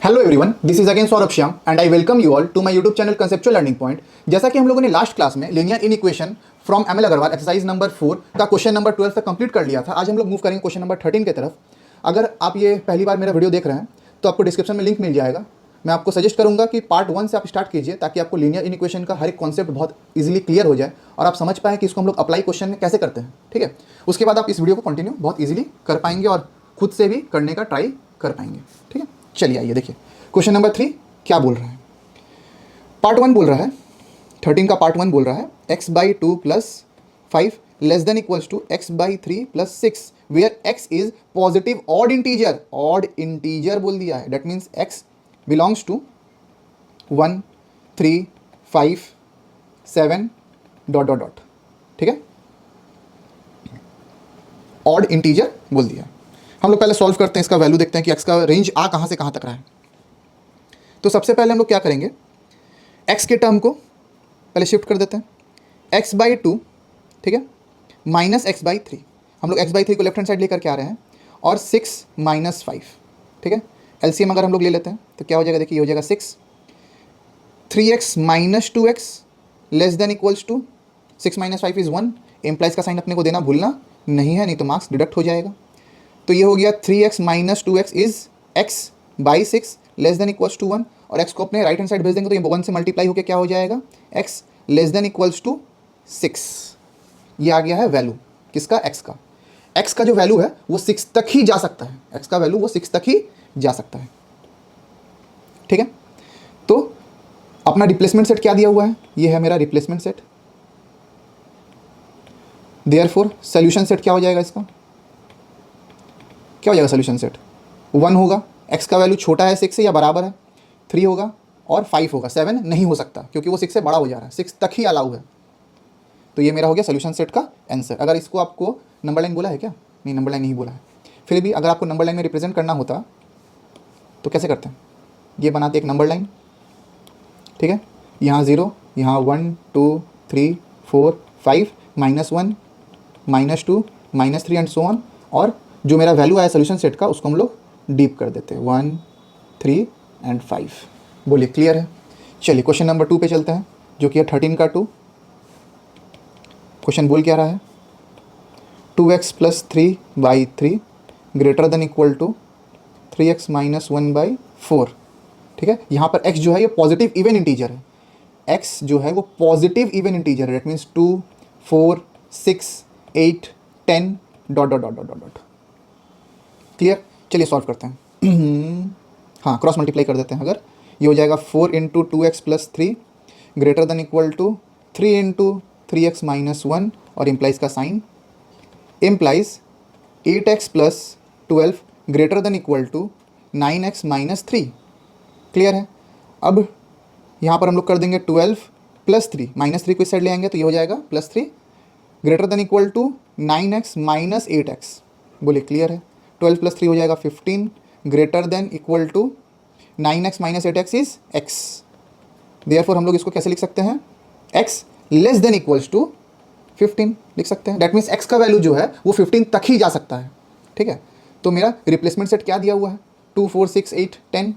Hello everyone, this is again Saurabh Shyam and I welcome you all to my YouTube channel conceptual learning point. जैसा कि हम लोगों ने last class में linear inequation from M L Agarwal exercise number 4 का question number 12 तक complete कर लिया था। आज हम लोग मूव करेंगे क्वेश्चन नंबर 13 की तरफ। अगर आप ये पहली बार मेरा वीडियो देख रहे हैं तो आपको डिस्क्रिप्शन में लिंक मिल जाएगा। मैं आपको सजेस्ट करूंगा कि पार्ट 1 से आप स्टार्ट कीजिए ताकि आपको लीनियर इन इक्वेशन का हर एक कॉन्सेप्ट बहुत इजीली क्लियर हो जाए और आप समझ पाएँ कि इसको हम लोग अप्लाई क्वेश्चन में कैसे करते हैं। ठीक है, उसके बाद आप इस वीडियो को कंटिन्यू बहुत ईजिली कर पाएंगे और खुद से भी करने का ट्राई कर पाएंगे। ठीक है, चलिए आइए देखिए क्वेश्चन नंबर 3 क्या बोल रहा है। पार्ट 1 बोल रहा है, 13 का पार्ट 1 बोल रहा है x बाई 2 प्लस 5 less than equals to x by 3 प्लस 6 where x is positive odd integer बोल दिया है। That means x belongs to 1 3 5 7 dot dot dot. ठीक है, ऑड इंटीजर बोल दिया। हम लोग पहले सॉल्व करते हैं, इसका वैल्यू देखते हैं कि x का रेंज आ कहाँ से कहाँ तक रहा है। तो सबसे पहले हम लोग क्या करेंगे, x के टर्म को पहले शिफ्ट कर देते हैं x बाई 2, ठीक है, माइनस एक्स बाई 3। हम लोग x बाई 3 को लेफ्ट हैंड साइड लेकर के आ रहे हैं और 6 माइनस 5। ठीक है, एलसीएम अगर हम लोग ले लेते हैं तो क्या हो जाएगा, देखिए ये हो जाएगा 6। 3x minus 2x less than equals to 6 minus 5 is 1। Implies का साइन अपने को देना भूलना नहीं है, नहीं तो मार्क्स डिडक्ट हो जाएगा। तो ये हो गया 3x minus 2x is x by 6 less than equals to 1 और x को अपने राइट हैंड साइड भेज देंगे तो ये 1 से मल्टीप्लाई होकर क्या हो जाएगा, x less than equals to 6। ये आ गया है वैल्यू किसका, x का। x का जो वैल्यू है वो 6 तक ही जा सकता है, x का वैल्यू वो 6 तक ही जा सकता है। ठीक है, तो अपना रिप्लेसमेंट सेट क्या दिया हुआ है, ये है मेरा replacement set. Therefore solution set क्या हो जाएगा, इसका क्या हो जाएगा सॉल्यूशन सेट, 1 होगा। x का वैल्यू छोटा है 6 से या बराबर है, 3 होगा और 5 होगा, 7 नहीं हो सकता क्योंकि वो 6 से बड़ा हो जा रहा है, 6 तक ही अलाउ है। तो ये मेरा हो गया सॉल्यूशन सेट का आंसर। अगर इसको आपको नंबर लाइन बोला है क्या, नहीं नंबर लाइन नहीं बोला है, फिर भी अगर आपको नंबर लाइन में रिप्रेजेंट करना होता तो कैसे करते हैं, ये बनाते एक नंबर लाइन। ठीक है, यहाँ 0, यहाँ 1 2 3 4 5 -1 -2 -3 एंड सो ऑन। और जो मेरा वैल्यू आया सोल्यूशन सेट का उसको हम लोग डीप कर देते हैं, 1 3 एंड 5। बोलिए क्लियर है। चलिए क्वेश्चन नंबर 2 पे चलते हैं जो कि है 13 का 2। क्वेश्चन बोल क्या रहा है, 2x plus 3 by 3 greater than equal to 3x minus 1 by 4। ठीक है, यहाँ पर x जो है ये पॉजिटिव इवन इंटीजर है, x जो है वो पॉजिटिव इवन इंटीजर है। That means 2 4 6 8 10 dot dot dot dot dot. Clear, चलिए सॉल्व करते हैं। हाँ, क्रॉस मल्टीप्लाई कर देते हैं। अगर ये हो जाएगा 4 into 2x plus 3 greater than equal to 3 into 3x minus 1 और इम्प्लाइज का sign implies 8x plus 12 greater than equal to 9x minus 3। Clear है। अब यहाँ पर हम लोग कर देंगे 12 प्लस 3, माइनस 3 को इस साइड ले आएंगे तो ये हो जाएगा plus 3 greater than equal to 9x minus 8x। बोलिए क्लियर है। 12 प्लस 3 हो जाएगा 15 greater than equal to 9x minus 8x is x। Therefore हम लोग इसको कैसे लिख सकते हैं, x less than equals to 15 लिख सकते हैं। दैट मीन्स x का वैल्यू जो है वो 15 तक ही जा सकता है। ठीक है, तो मेरा रिप्लेसमेंट सेट क्या दिया हुआ है, 2 4 6 8 10।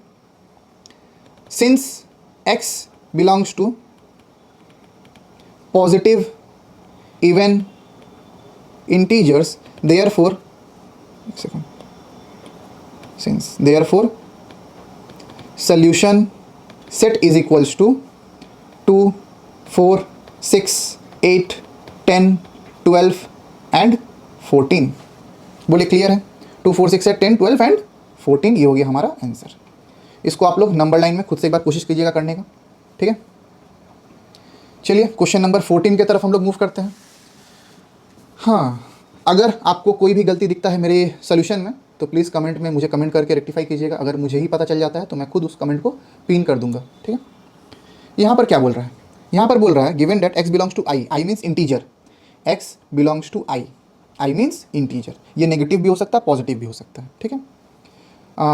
Since x belongs to positive even integers therefore solution set is equals to 2 4 6 8 10 12 and 14। बोलिए क्लियर है। 2 4 6 8 10 12 एंड 14 ये हो गया हमारा आंसर। इसको आप लोग नंबर लाइन में खुद से एक बार कोशिश कीजिएगा करने का। ठीक है, चलिए क्वेश्चन नंबर 14 की तरफ हम लोग मूव करते हैं। हाँ, अगर आपको कोई भी गलती दिखता है मेरे सोल्यूशन में तो प्लीज़ कमेंट में मुझे कमेंट करके रेक्टिफाई कीजिएगा। अगर मुझे ही पता चल जाता है तो मैं खुद उस कमेंट को पिन कर दूंगा। ठीक है, यहाँ पर क्या बोल रहा है, यहाँ पर बोल रहा है given that x belongs to i means integer, x belongs to i means integer. ये नेगेटिव भी हो सकता है, पॉजिटिव भी हो सकता है। ठीक है,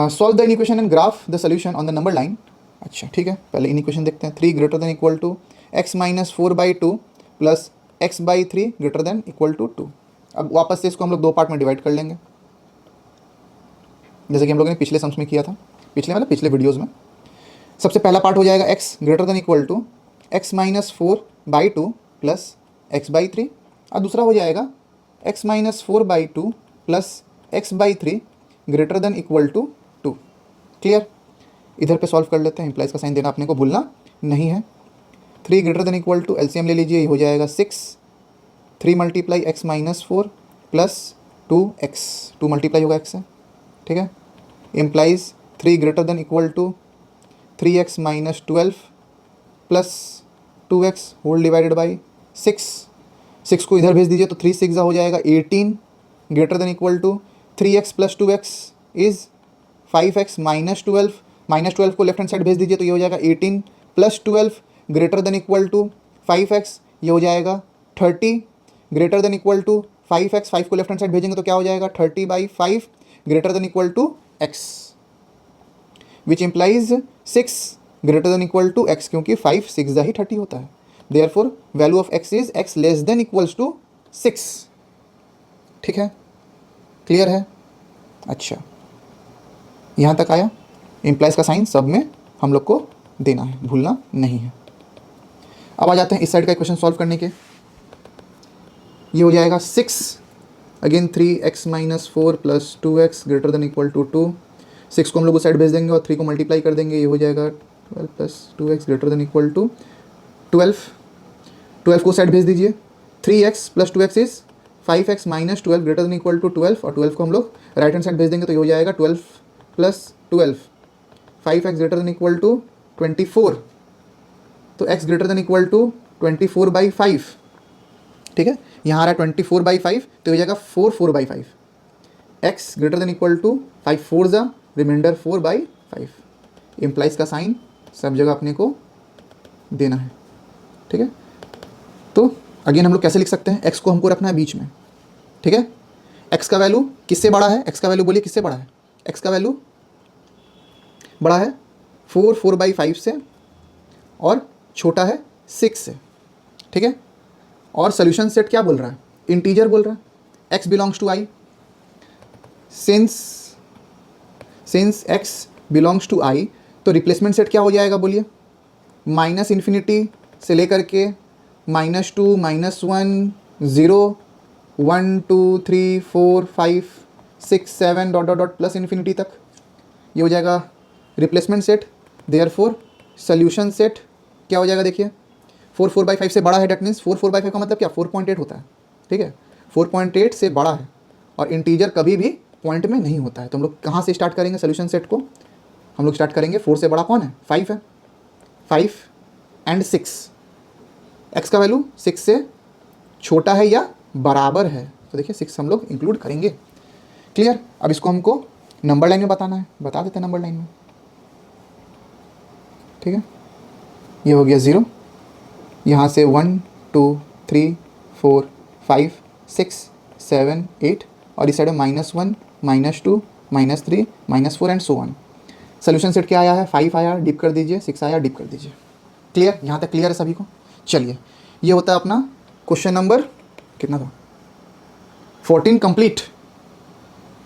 solve the inequation and graph the solution on the number line. अच्छा ठीक है, पहले इन इक्वेशन देखते हैं। 3 greater than equal to x minus 4 by 2 plus x by 3 greater than equal to 2। अब वापस से इसको हम लोग दो पार्ट में डिवाइड कर लेंगे जैसे कि हम लोगों ने पिछले सम्स में किया था। पिछले वीडियोज़ में। सबसे पहला पार्ट हो जाएगा x greater than equal to x minus 4/2 plus x/3, और दूसरा हो जाएगा x minus 4/2 plus x/3 greater than equal to 2। Clear? इधर पे सॉल्व कर लेते हैं। इम्प्लाइज का साइन देना अपने को भूलना नहीं है। 3 greater than equal to LCM ले लीजिए, ये हो जाएगा 6। 3 multiply x minus 4 plus 2x, 2 multiply होगा x से, ठीक है। Implies 3 greater than equal to 3x minus 12 plus 2x whole divided by 6। 6 को इधर भेज दीजिए तो 3 6 हो जाएगा 18 greater than equal to 3x plus 2x is 5x minus 12। Minus 12 को लेफ्ट हैंड साइड भेज दीजिए तो ये हो जाएगा 18 plus 12 greater than equal to 5x, ये हो जाएगा 30 greater than equal to 5x। 5 को लेफ्ट हैंड साइड भेजेंगे तो क्या हो जाएगा 30/5 greater than equal to x, which implies 6 greater than equal to x, क्योंकि 5 6 ही 30 होता है। Therefore value of x is x less than equals to 6। ठीक है, क्लियर है? अच्छा, यहाँ तक आया। इम्प्लाइज का साइन सब में हम लोग को देना है, भूलना नहीं है। अब आ जाते हैं इस साइड का इक्वेशन सॉल्व करने के। ये हो जाएगा 6 again 3x minus 4 plus 2x greater than equal to 2। 6 को हम लोग उस साइड भेज देंगे और 3 को मल्टीप्लाई कर देंगे, ये हो जाएगा 12 plus 2x greater than equal to 12। 12 को साइड भेज दीजिए, 3x plus 2x is 5x minus 12 greater than equal to 12, और 12 को हम लोग राइट हैंड साइड भेज देंगे तो ये हो जाएगा 12 plus 12 5x greater than equal to 24। तो x greater than equal to 24/5, ठीक है। यहाँ आ रहा है 24/5 तो हो जाएगा 4/5। x greater than equal to 5 4 जा रिमाइंडर 4/5। इम्प्लाइज का साइन सब जगह अपने को देना है, ठीक है। तो अगेन हम लोग कैसे लिख सकते हैं, x को हमको रखना है बीच में, ठीक है। x का वैल्यू किससे बड़ा है, x का वैल्यू बोलिए किससे बड़ा है, x का वैल्यू बड़ा है 4/5 से और छोटा है 6 से, ठीक है। और सोल्यूशन सेट क्या बोल रहा है, इंटीजर बोल रहा है, x belongs to i। Since x belongs to i तो रिप्लेसमेंट सेट क्या हो जाएगा बोलिए, -∞ से लेकर के -2 -1 0 1 2 3 4 5 6 7 dot dot dot plus infinity तक, ये हो जाएगा replacement set. Therefore solution set क्या हो जाएगा, देखिए 4/5 से बड़ा है, डेट मीन्स 4/5 का मतलब क्या 4.8 होता है, ठीक है। 4.8 से बड़ा है और इंटीजर कभी भी पॉइंट में नहीं होता है। तो हम लोग कहाँ से स्टार्ट करेंगे सोल्यूशन सेट को, हम लोग स्टार्ट करेंगे 4 से बड़ा कौन है, 5 है, 5 एंड 6। x का वैल्यू 6 से छोटा है या बराबर है, तो देखिए 6 हम लोग इंक्लूड करेंगे। क्लियर? अब इसको हमको नंबर लाइन में बताना है, बता देते हैं नंबर लाइन में, ठीक है। ये हो गया 0, यहाँ से 1 2 3 4 5 6 7 8 और इस साइड में -1 -2 -3 -4 and so on. Solution set क्या आया है, 5 आया, डिप कर दीजिए, 6 आया, डिप कर दीजिए। क्लियर? यहाँ तक क्लियर है सभी को? चलिए, ये होता है अपना क्वेश्चन नंबर कितना था, 14 कंप्लीट,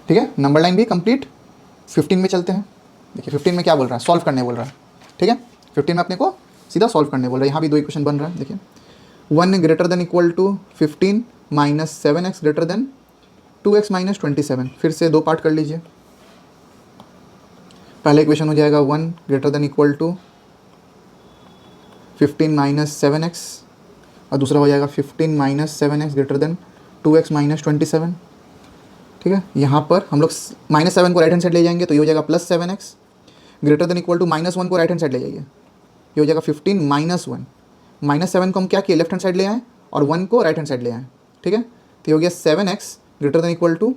ठीक है। नंबर लाइन भी कंप्लीट। 15 में चलते हैं। देखिए 15 में क्या बोल रहा है, सॉल्व करने बोल रहा है, ठीक है। 15 में अपने को सीधा सॉल्व करने बोल रहा है। यहाँ भी 2 इक्वेशन बन रहा है, देखिए 1 greater than equal to 15 minus 7x greater than 2x minus 27। फिर से 2 पार्ट कर लीजिए। पहला इक्वेशन हो जाएगा 1 greater than equal to 15 minus 7x और दूसरा हो जाएगा 15 minus 7x greater than 2x minus 27, ठीक है। यहाँ पर हम लोग -7 को राइट हैंड साइड ले जाएंगे तो ये हो जाएगा +7x greater than equal to -1 को राइट हैंड साइड ले जाइए, ये हो जाएगा 15 माइनस 1। -7 को हम क्या किए, लेफ्ट हैंड साइड ले आए और 1 को राइट हैंड साइड ले आए, ठीक है। तो ये हो गया 7x greater than equal to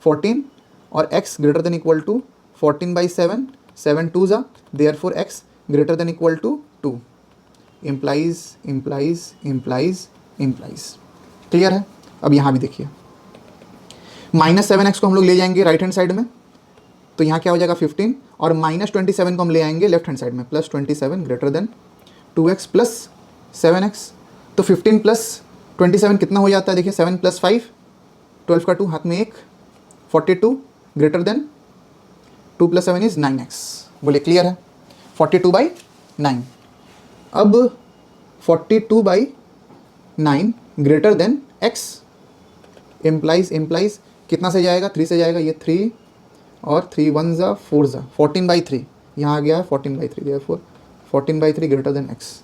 14 और x greater than equal to 14/7, 7 2 जा, therefore x greater than equal to 2। Implies implies implies implies. Clear है? अब यहाँ भी देखिए -7x को हम लोग ले जाएंगे राइट हैंड साइड में तो यहाँ क्या हो जाएगा 15 और -27 को हम ले आएंगे लेफ्ट हैंड साइड में, +27 greater than 2x plus 7x। तो 15 प्लस 27 कितना हो जाता है, देखिए 7 + 5 12 का 2 हाथ में 1 42 ग्रेटर देन 2 + 7 इज 9x। बोले क्लियर है? 42/9। अब 42/9 ग्रेटर देन x इम्प्लाइज कितना से जाएगा? 3 से जाएगा, ये 3 और 3 1 ज़ा 4 ज़ा 14/3, यहाँ आ गया है 14/3, देयरफॉर 14/3 ग्रेटर देन x।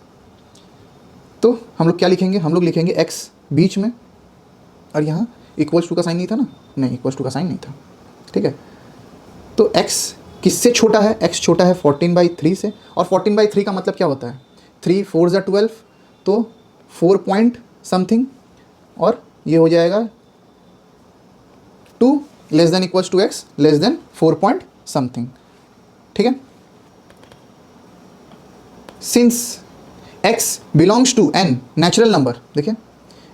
तो हम लोग क्या लिखेंगे? हम लोग लिखेंगे x बीच में, और यहाँ इक्वल्स टू का साइन नहीं था ना? नहीं, इक्वल्स टू का साइन नहीं था, ठीक है। तो x किससे छोटा है? x छोटा है 14/3 से, और 14/3 का मतलब क्या होता है? 3 4 ज़ा 12, तो 4 पॉइंट समथिंग, और ये हो जाएगा 2 less than equals to x less than 4 point something, ठीक है। Since x belongs to n natural number, देखिए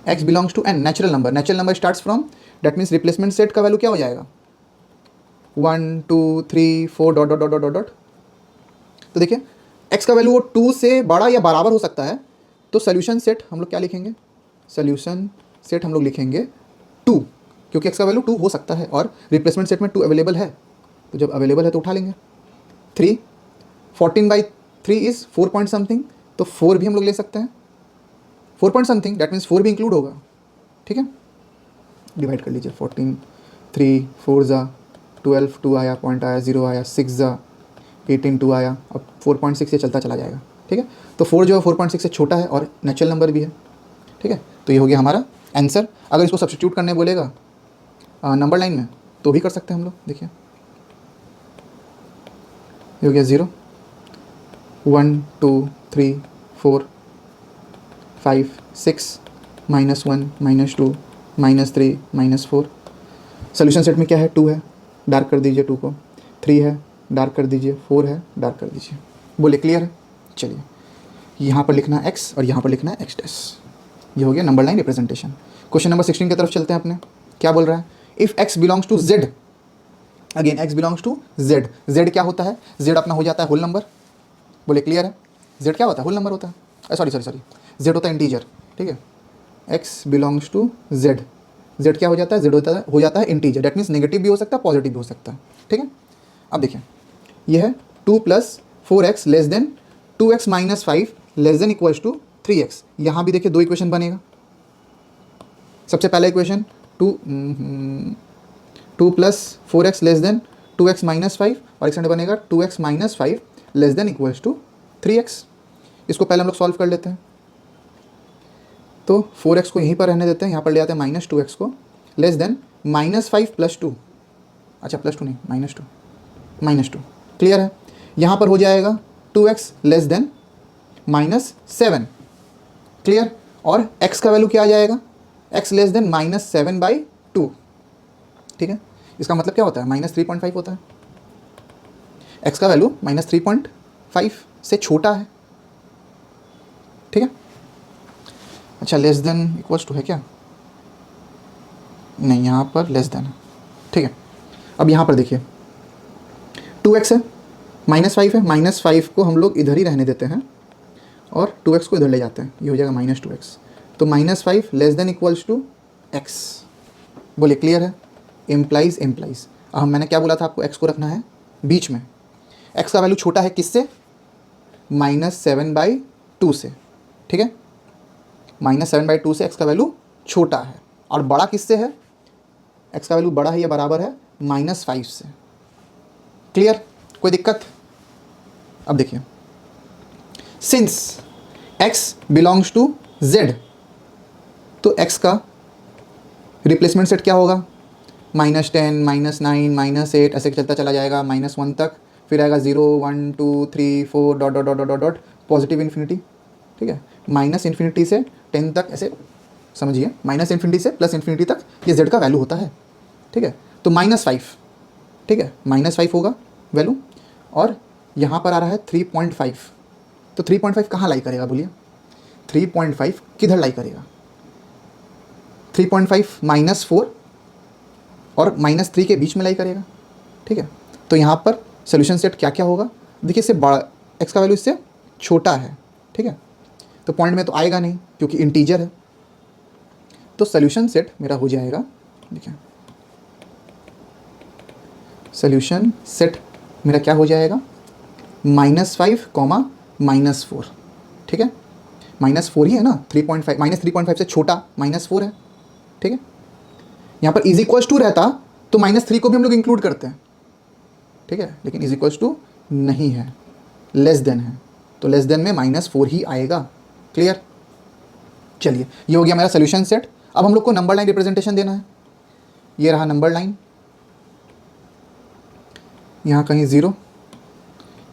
x belongs to n natural number starts from, that means replacement set का वैल्यू क्या हो जाएगा? 1 2 3 4 dot dot dot dot dot. तो देखिए x का वैल्यू वो 2 से बड़ा या बराबर हो सकता है, तो सोल्यूशन सेट हम लोग क्या लिखेंगे? सोल्यूशन सेट हम लोग लिखेंगे 2, क्योंकि x का वैल्यू 2 हो सकता है और रिप्लेसमेंट सेट में 2 अवेलेबल है, तो जब अवेलेबल है तो उठा लेंगे। 3 14/3 इज़ 4 पॉइंट समथिंग, तो 4 भी हम लोग ले सकते हैं, 4 पॉइंट समथिंग, दैट मीन्स 4 भी इंक्लूड होगा, ठीक है। डिवाइड कर लीजिए, 14 3 4 ज़ा 12 2 आया, पॉइंट आया, 0 आया, 6 ज़ा 18 2 आया, अब 4.6 से चलता चला जाएगा, ठीक है। तो 4 जो है 4.6 से छोटा है और नेचुरल नंबर भी है, ठीक है। तो ये हो गया हमारा आंसर। अगर इसको सब्स्टिट्यूट करने बोलेगा नंबर लाइन में तो भी कर सकते हैं हम लोग, देखिए ये हो गया 0 1 2 3 4 5 6 -1 -2 -3 -4। सोल्यूशन सेट में क्या है? 2 है, डार्क कर दीजिए 2 को, 3 है, डार्क कर दीजिए, 4 है, डार्क कर दीजिए। बोले क्लियर है? चलिए यहाँ पर लिखना है x और यहाँ पर लिखना है x डैश। ये हो गया number line representation. Question number 16 की तरफ चलते हैं अपने। क्या बोल रहा है? If x belongs to z, again x belongs to z, z क्या होता है? z अपना हो जाता है होल नंबर। बोले क्लियर है? z क्या होता है? होल नंबर होता है, सॉरी z होता है इंटीजर, ठीक है। x belongs to z, z क्या हो जाता है? z हो जाता है इंटीजर, दैट मीन्स नेगेटिव भी हो सकता है, पॉजिटिव भी हो सकता है, ठीक है। अब देखिए ये है 2 + 4x less than 2x - 5 less than equals to 3x। यहाँ भी देखिए 2 इक्वेशन बनेगा। सबसे पहला equation 2 + 4x less than 2x - 5, और एक सेकंड बनेगा 2x - 5 less than equals to 3x। इसको पहले हम लोग सॉल्व कर लेते हैं। तो 4x को यहीं पर रहने देते हैं, यहाँ पर ले आते हैं -2x को, लेस देन -5 + 2, अच्छा +2 नहीं -2 क्लियर है। यहाँ पर हो जाएगा 2x लेस देन -7, क्लियर। और x का वैल्यू क्या आ जाएगा? x लेस देन -7/2, ठीक है। इसका मतलब क्या होता है? -3.5 होता है। x का वैल्यू -3.5 से छोटा है, ठीक है। अच्छा लेस देन इक्वल्स टू है क्या? नहीं, यहाँ पर लेस देन है, ठीक है। अब यहाँ पर देखिए 2x है, -5 है, -5 को हम लोग इधर ही रहने देते हैं और 2x को इधर ले जाते हैं, ये हो जाएगा -2x। तो -5 less than equals to x। बोलिए क्लियर है? इम्प्लाइज अब मैंने क्या बोला था आपको? x को रखना है बीच में। x का वैल्यू छोटा है किससे? -7/2 से, ठीक है। -7/2 से x का वैल्यू छोटा है, और बड़ा किससे है? x का वैल्यू बड़ा है या बराबर है -5 से, क्लियर। कोई दिक्कत? अब देखिए since x belongs to z, तो x का रिप्लेसमेंट सेट क्या होगा? -10 -9 -8 ऐसे चलता चला जाएगा -1 तक, फिर आएगा 0 1 2 3 4 dot dot dot dot dot positive infinity, ठीक है। -इन्फिनिटी से 10 तक, ऐसे समझिए, -इन्फिनिटी से +इन्फिनिटी तक ये z का वैल्यू होता है, ठीक है। तो -5, ठीक है, -5 होगा वैल्यू, और यहाँ पर आ रहा है 3.5। तो 3.5 कहाँ लाई करेगा? बोलिए 3.5 किधर लाई करेगा? 3.5 -4 और -3 के बीच में लाई करेगा, ठीक है। तो यहाँ पर सोल्यूशन सेट क्या क्या होगा? देखिए इससे बड़ा, x का वैल्यू इससे छोटा है, ठीक है। तो पॉइंट में तो आएगा नहीं क्योंकि इंटीजर है। तो सोल्यूशन सेट मेरा हो जाएगा, देखिए सोल्यूशन सेट मेरा क्या हो जाएगा? -5 कॉमा -4, ठीक है, -4 ही है ना, 3.5 -3.5 से छोटा -4 है, ठीक है। यहाँ पर इज इक्वल्स टू रहता तो -3 को भी हम लोग इंक्लूड करते हैं, ठीक है, लेकिन इज इक्वल्स टू नहीं है, लेस देन है, तो लेस देन में -4 ही आएगा। क्लियर। चलिए, ये हो गया मेरा सोल्यूशन सेट। अब हम लोग को नंबर लाइन रिप्रेजेंटेशन देना है। ये रहा नंबर लाइन, यहाँ कहीं 0,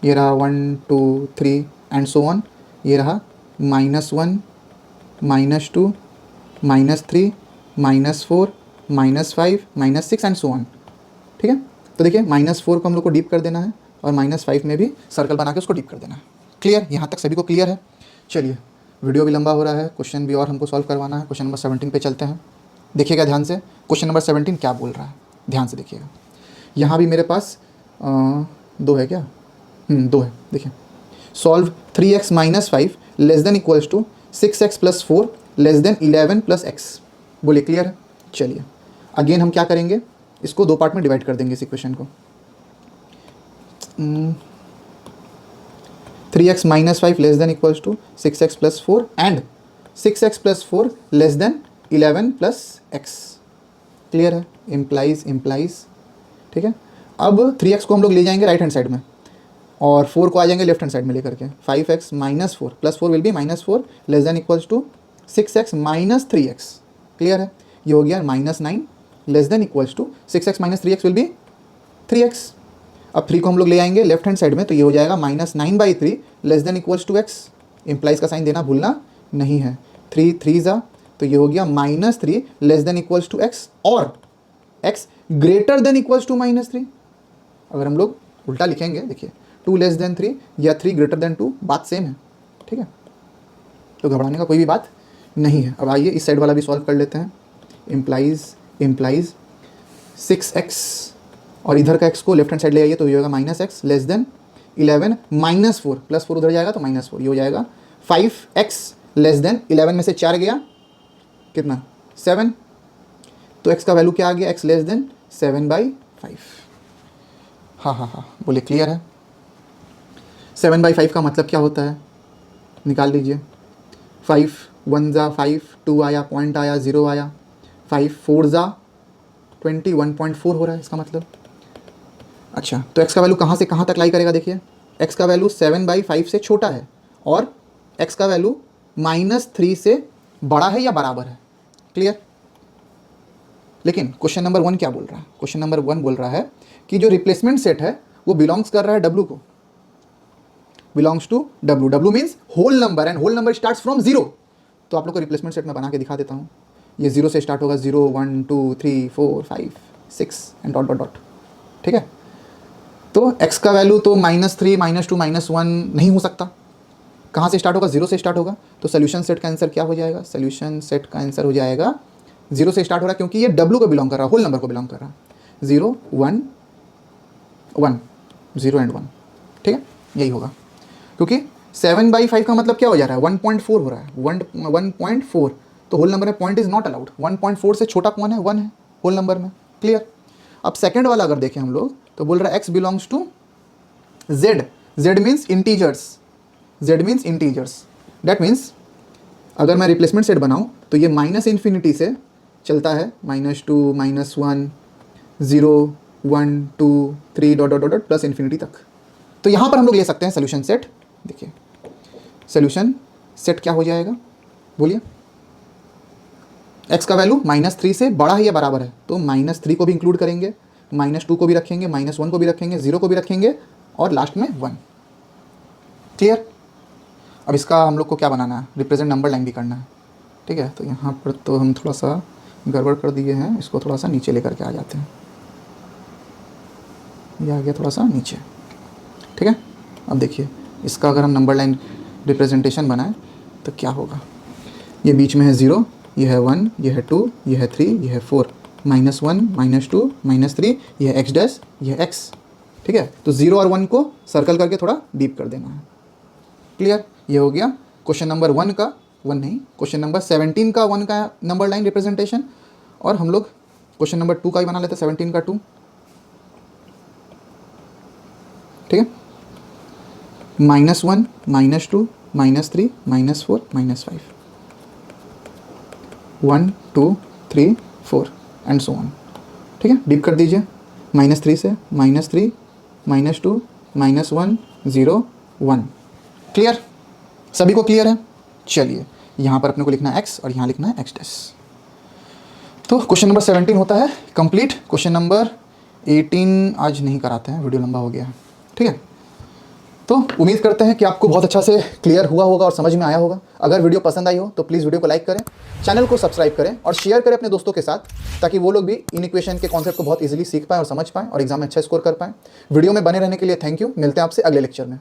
ये रहा 1 2 3 एंड सो ऑन, ये रहा -1 -2 -3 -4 -5 -6 एंड सो ऑन, ठीक है। तो देखिए -4 को हम लोग को डीप कर देना है और -5 में भी सर्कल बना के उसको डीप कर देना है। क्लियर, यहाँ तक सभी को क्लियर है। चलिए, वीडियो भी लंबा हो रहा है, क्वेश्चन भी और हमको सॉल्व करवाना है। क्वेश्चन नंबर 17 पे चलते हैं। देखिएगा ध्यान से, क्वेश्चन नंबर 17 क्या बोल रहा है, ध्यान से देखिएगा। यहाँ भी मेरे पास 2 है क्या, 2 है। देखिए, solve 3x - 5 less than equals to 6x + 4 less than 11 + x। बोलिए क्लियर है। चलिए, अगेन हम क्या करेंगे, इसको 2 पार्ट में डिवाइड कर देंगे इस इक्वेशन को। 3x - 5 less than equals to 6x + 4 and 6x + 4 less than 11 + x। Clear है, इम्प्लाइज, ठीक है। अब 3x को हम लोग ले जाएंगे राइट हैंड साइड में और 4 को आ जाएंगे लेफ्ट हैंड साइड में लेकर के। 5x - 4 + 4 will be -4 less than equals to 6x - 3x। Clear है, ये हो गया -9 less than equals to 6x - 3x will be 3x। अब 3 को हम लोग ले आएंगे लेफ्ट हैंड साइड में, तो ये हो जाएगा -9/3 less than equals to x। Implies का साइन देना भूलना नहीं है। 3 3 ज़ा, तो ये हो गया -3 less than equals to x और x greater than equals to -3। अगर हम लोग उल्टा लिखेंगे, देखिए 2 लेस देन 3 या 3 ग्रेटर देन 2, बात सेम है, ठीक है, तो घबराने का कोई भी बात नहीं है। अब आइए इस साइड वाला भी सॉल्व कर लेते हैं। इम्प्लाइज 6x और इधर का x को लेफ्ट हैंड साइड ले आइए, तो ये होगा -x लेस देन 11 -4 + 4 उधर जाएगा तो -4, ये हो जाएगा 5x लेस देन 11 में से 4 गया कितना 7, तो x का वैल्यू क्या आ गया, x लेस देन 7/5। हाँ, बोले क्लियर है। 7/5 का मतलब क्या होता है, निकाल लीजिए। 5 1 ज़ा 5, 2 आया, पॉइंट आया, 0 आया, 5 4 ज़ा 21.4 हो रहा है इसका मतलब। अच्छा, तो x का वैल्यू कहाँ से कहाँ तक लाई करेगा, देखिए x का वैल्यू 7/5 से छोटा है और x का वैल्यू -3 से बड़ा है या बराबर है। क्लियर। लेकिन क्वेश्चन नंबर 1 क्या बोल रहा है, क्वेश्चन नंबर 1 बोल रहा है कि जो रिप्लेसमेंट सेट है वो बिलोंग्स कर रहा है W को, belongs to W। W means whole number and whole number starts from 0। तो आप लोग को रिप्लेसमेंट सेट में बना के दिखा देता हूँ। ये 0 से स्टार्ट होगा, 0 1 2 3 4 5 6 एंड डॉट डॉट डॉट, ठीक है। तो x का वैल्यू तो -3 -2 -1 नहीं हो सकता। कहाँ से स्टार्ट होगा, 0 से स्टार्ट होगा। तो सोल्यूशन सेट का आंसर क्या हो जाएगा, सोल्यूशन सेट का आंसर हो जाएगा 0 से स्टार्ट हो रहा है क्योंकि ये W को बिलोंग कर रहा है, होल नंबर को बिलोंग कर रहा है। 0 1 1 0 एंड 1, ठीक है, यही होगा। क्योंकि 7/5 का मतलब क्या हो जा रहा है, 1.4 हो रहा है, 1.4, तो होल नंबर में पॉइंट इज नॉट अलाउड। 1.4 से छोटा कौन है, 1 है होल नंबर में। क्लियर। अब सेकंड वाला अगर देखें हम लोग, तो बोल रहा है x belongs to z। z means integers, z means integers. That means अगर मैं रिप्लेसमेंट सेट बनाऊं तो ये -∞ से चलता है, -2 -1 0 1 2 3 dot dot dot plus infinity तक। तो यहाँ पर हम लोग ले सकते हैं सोल्यूशन सेट। देखिए सोल्यूशन सेट क्या हो जाएगा, बोलिए। x का वैल्यू -3 से बड़ा है या बराबर है, तो -3 को भी इंक्लूड करेंगे, -2 को भी रखेंगे, -1 को भी रखेंगे, 0 को भी रखेंगे और लास्ट में 1। क्लियर। अब इसका हम लोग को क्या बनाना है, रिप्रेजेंट नंबर लाइन भी करना है, ठीक है। तो यहाँ पर तो हम थोड़ा सा गड़बड़ कर दिए हैं, इसको थोड़ा सा नीचे लेकर के आ जाते हैं। ये आ गया थोड़ा सा नीचे, ठीक है। अब देखिए इसका अगर हम नंबर लाइन रिप्रेजेंटेशन बनाएं तो क्या होगा, ये बीच में है 0, ये है 1, ये है 2, ये है 3, ये है 4, -1 -2 -3, ये है x डैश, ये है x, ठीक है। तो 0 और 1 को सर्कल करके थोड़ा डीप कर देना है। क्लियर। ये हो गया क्वेश्चन नंबर 1 का, 1 नहीं, क्वेश्चन नंबर 17 का 1 का नंबर लाइन रिप्रेजेंटेशन। और हम लोग क्वेश्चन नंबर 2 का ही बना लेते हैं, 17 का 2, ठीक है। -1 -2 -3 -4 -5 1 2 3 4 एंड सो ऑन। ठीक है, डीप कर दीजिए -3 से -3 -2 -1 0 1। क्लियर, सभी को क्लियर है? चलिए यहाँ पर अपने को लिखना है x और यहाँ लिखना है x डैश। तो क्वेश्चन नंबर 17 होता है कंप्लीट। क्वेश्चन नंबर 18 आज नहीं कराते हैं, वीडियो लंबा हो गया है। ठीक है, तो उम्मीद करते हैं कि आपको बहुत अच्छा से क्लियर हुआ होगा और समझ में आया होगा। अगर वीडियो पसंद आई हो तो प्लीज़ वीडियो को लाइक करें, चैनल को सब्सक्राइब करें और शेयर करें अपने दोस्तों के साथ, ताकि वो लोग भी इन इक्वेशन के कॉन्सेप्ट को बहुत इजीली सीख पाएँ और समझ पाएँ और एग्जाम में अच्छा स्कोर कर पाएँ। वीडियो में बने रहने के लिए थैंक यू। मिलते हैं आपसे अगले लेक्चर में।